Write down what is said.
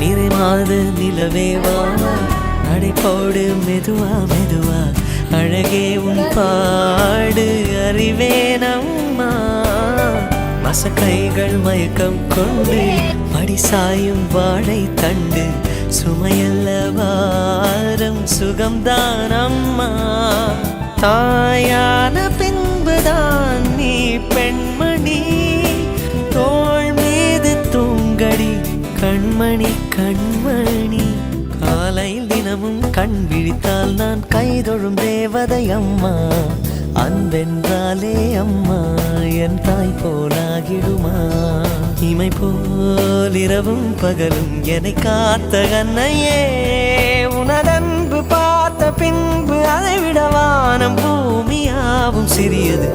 நிறைமாத நிலவேவா நடைபோடு மெதுவா மெதுவா அழகே உன் பாடு அறிவேனம்மா மசக்கைகள் மயக்கம் கொண்டு படிசாயும் வாழை தண்டு சுமையல்ல வாரம் சுகம்தான் அம்மா தாயான பின்புதான் நீ பெண்மணி தோள் மீது தூங்கடி கண்மணி கண்மணி காலையில் தினமும் கண் விழித்தால் நான் கைதொழும் தேவதை அம்மா அன்பென்றாலே அம்மா என் தாய் போலாகிடுமா இமை போல் இரவும் பகலும் என்னை காத்த கண்ணையே உனதன்பு பார்த்த பின்பு அதை விட வானம் பூமியாவும் சிறியது